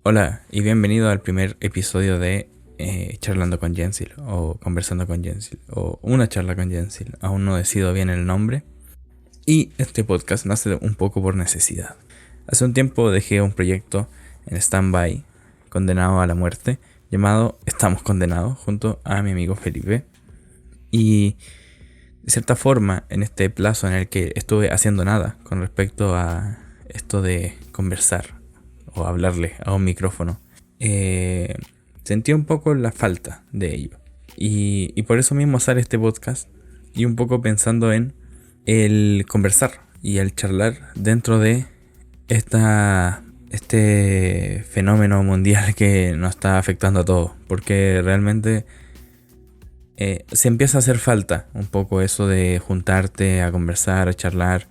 Hola y bienvenido al primer episodio de Charlando con Jensil o Conversando con Jensil o Una charla con Jensil. Aún no decido bien el nombre. Y este podcast nace un poco por necesidad. Hace un tiempo dejé un proyecto en stand-by, condenado a la muerte, llamado Estamos Condenados, junto a mi amigo Felipe. Y de cierta forma, en este plazo en el que estuve haciendo nada con respecto a esto de conversar o hablarle a un micrófono, sentí un poco la falta de ello. Y por eso mismo sale este podcast y un poco pensando en el conversar y el charlar dentro de este fenómeno mundial que nos está afectando a todos. Porque realmente se empieza a hacer falta un poco eso de juntarte a conversar, a charlar.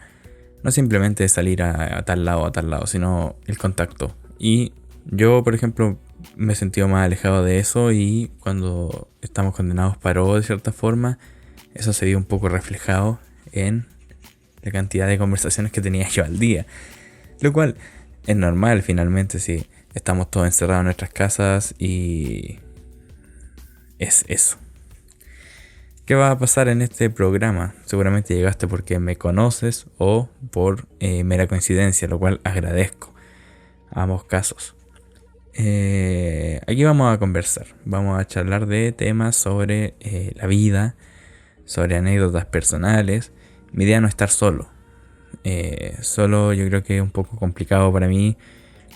No simplemente salir a tal lado, a tal lado, sino el contacto. Y yo, por ejemplo, me he sentido más alejado de eso y cuando Estamos Condenados paró de cierta forma, eso se vio un poco reflejado en la cantidad de conversaciones que tenía yo al día. Lo cual es normal finalmente si estamos todos encerrados en nuestras casas y es eso. ¿Qué va a pasar en este programa? Seguramente llegaste porque me conoces o por mera coincidencia, lo cual agradezco a ambos casos. Aquí vamos a conversar, vamos a charlar de temas sobre la vida, sobre anécdotas personales. Mi idea no es estar solo. Solo yo creo que es un poco complicado para mí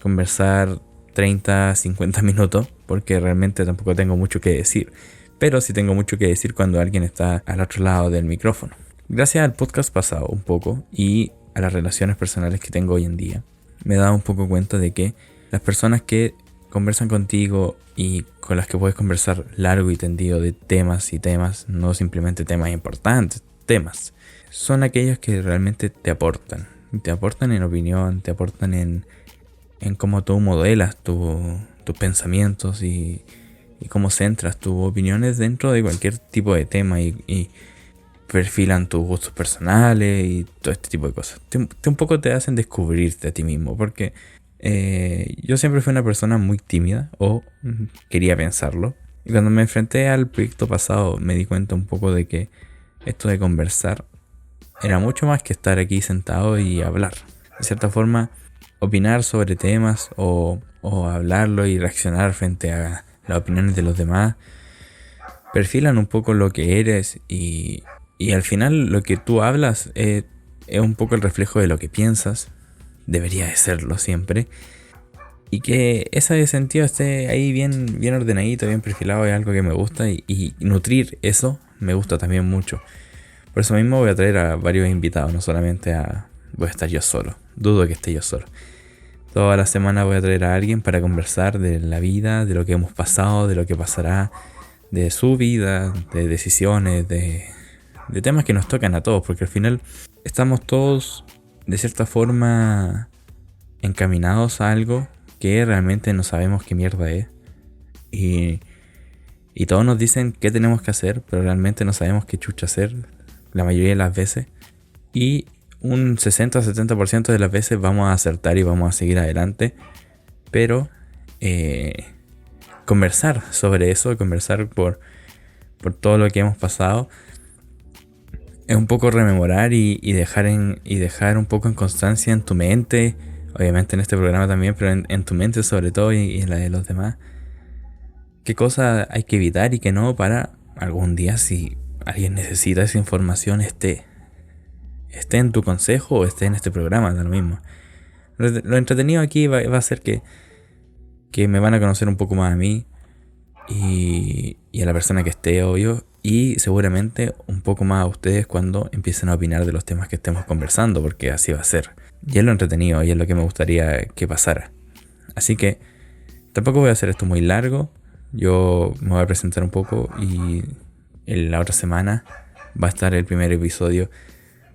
conversar 30-50 minutos porque realmente tampoco tengo mucho que decir. Pero sí tengo mucho que decir cuando alguien está al otro lado del micrófono. Gracias al podcast pasado un poco y a las relaciones personales que tengo hoy en día, me he dado un poco cuenta de que las personas que conversan contigo y con las que puedes conversar largo y tendido de temas y temas, no simplemente temas importantes, temas, son aquellos que realmente te aportan. Te aportan en opinión, te aportan en cómo tú modelas tus pensamientos y cómo centras tus opiniones dentro de cualquier tipo de tema y perfilan tus gustos personales y todo este tipo de cosas. Un poco te hacen descubrirte a ti mismo porque yo siempre fui una persona muy tímida o quería pensarlo. Y cuando me enfrenté al proyecto pasado me di cuenta un poco de que esto de conversar era mucho más que estar aquí sentado y hablar. De cierta forma, opinar sobre temas o hablarlo y reaccionar frente a las opiniones de los demás perfilan un poco lo que eres y al final lo que tú hablas es un poco el reflejo de lo que piensas. Debería de serlo siempre. Y que ese sentido esté ahí bien ordenadito, bien perfilado es algo que me gusta y nutrir eso me gusta también mucho. Por eso mismo voy a traer a varios invitados, no solamente voy a estar yo solo. Dudo que esté yo solo. Toda la semana voy a traer a alguien para conversar de la vida, de lo que hemos pasado, de lo que pasará, de su vida, de decisiones, de temas que nos tocan a todos, porque al final estamos todos de cierta forma encaminados a algo que realmente no sabemos qué mierda es. Y todos nos dicen qué tenemos que hacer, pero realmente no sabemos qué chucha hacer la mayoría de las veces. Y un 60-70% de las veces vamos a acertar y vamos a seguir adelante. Pero conversar sobre eso, conversar por todo lo que hemos pasado, es un poco rememorar y dejar un poco en constancia en tu mente, obviamente en este programa también, pero en tu mente sobre todo y en la de los demás, qué cosas hay que evitar y qué no para algún día si alguien necesita esa información esté en tu consejo o esté en este programa, da lo mismo. Lo entretenido aquí va a ser que me van a conocer un poco más a mí y a la persona que esté, obvio, y seguramente un poco más a ustedes cuando empiecen a opinar de los temas que estemos conversando, porque así va a ser. Y es lo entretenido y es lo que me gustaría que pasara. Así que tampoco voy a hacer esto muy largo. Yo me voy a presentar un poco y en la otra semana va a estar el primer episodio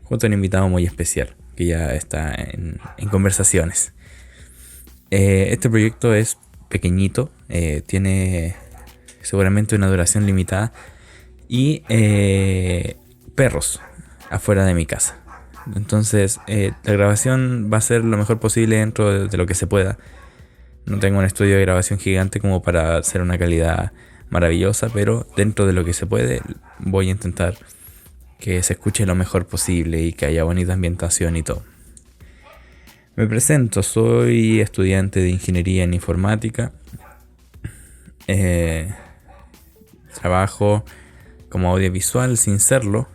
junto a un invitado muy especial que ya está en conversaciones. Este proyecto es pequeñito, tiene seguramente una duración limitada y perros afuera de mi casa. Entonces la grabación va a ser lo mejor posible dentro de lo que se pueda. No tengo un estudio de grabación gigante como para hacer una calidad maravillosa, pero dentro de lo que se puede voy a intentar que se escuche lo mejor posible y que haya bonita ambientación y todo. Me presento, soy estudiante de ingeniería en informática. Trabajo como audiovisual sin serlo.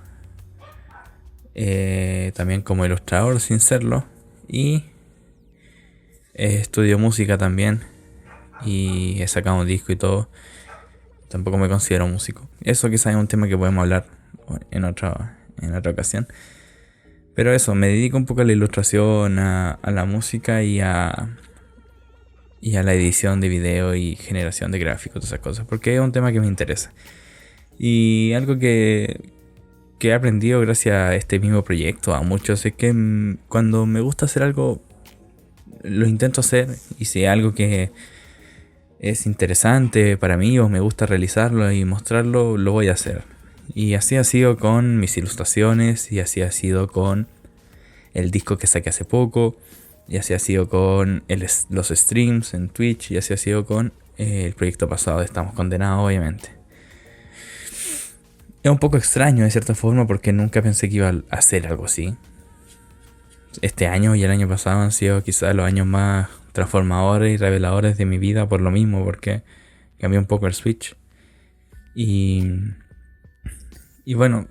También como ilustrador sin serlo. Y estudio música también. Y he sacado un disco y todo. Tampoco me considero músico. Eso quizás es un tema que podemos hablar en otra ocasión. Pero eso, me dedico un poco a la ilustración, a la música y a la edición de video y generación de gráficos, todas esas cosas, porque es un tema que me interesa. Y algo que he aprendido gracias a este mismo proyecto, a muchos, es que cuando me gusta hacer algo, lo intento hacer, y si es algo que es interesante para mí o me gusta realizarlo y mostrarlo, lo voy a hacer. Y así ha sido con mis ilustraciones, y así ha sido con el disco que saqué hace poco, y así ha sido con los streams en Twitch, y así ha sido con el proyecto pasado de Estamos Condenados, obviamente. Es un poco extraño de cierta forma porque nunca pensé que iba a hacer algo así. Este año y el año pasado han sido quizás los años más transformadores y reveladores de mi vida por lo mismo, porque cambié un poco el switch. Y bueno,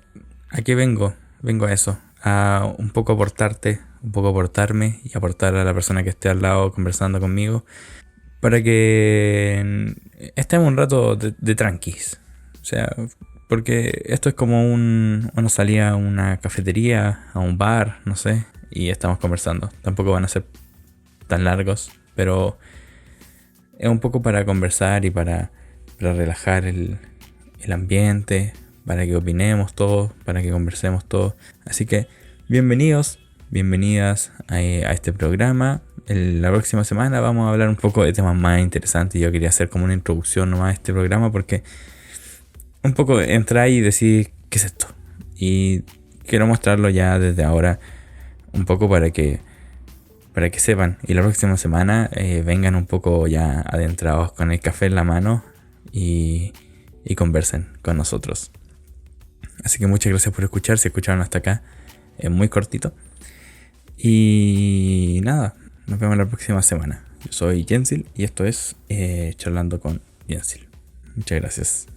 ¿a qué vengo? Vengo a eso, a un poco aportarte, un poco aportarme y aportar a la persona que esté al lado conversando conmigo, para que estemos un rato de tranquis. O sea, porque esto es como una salida a una cafetería, a un bar, no sé, y estamos conversando. Tampoco van a ser tan largos, pero es un poco para conversar y para relajar el ambiente, para que opinemos todos, para que conversemos todos. Así que bienvenidos, bienvenidas a este programa. La próxima semana vamos a hablar un poco de temas más interesantes. Yo quería hacer como una introducción nomás a este programa, porque un poco entrar y decir qué es esto. Y quiero mostrarlo ya desde ahora, un poco para que sepan. Y la próxima semana vengan un poco ya adentrados con el café en la mano y conversen con nosotros. Así que muchas gracias por escuchar. Si escucharon hasta acá, es muy cortito. Y nada, nos vemos la próxima semana. Yo soy Jensil y esto es Charlando con Jensil. Muchas gracias.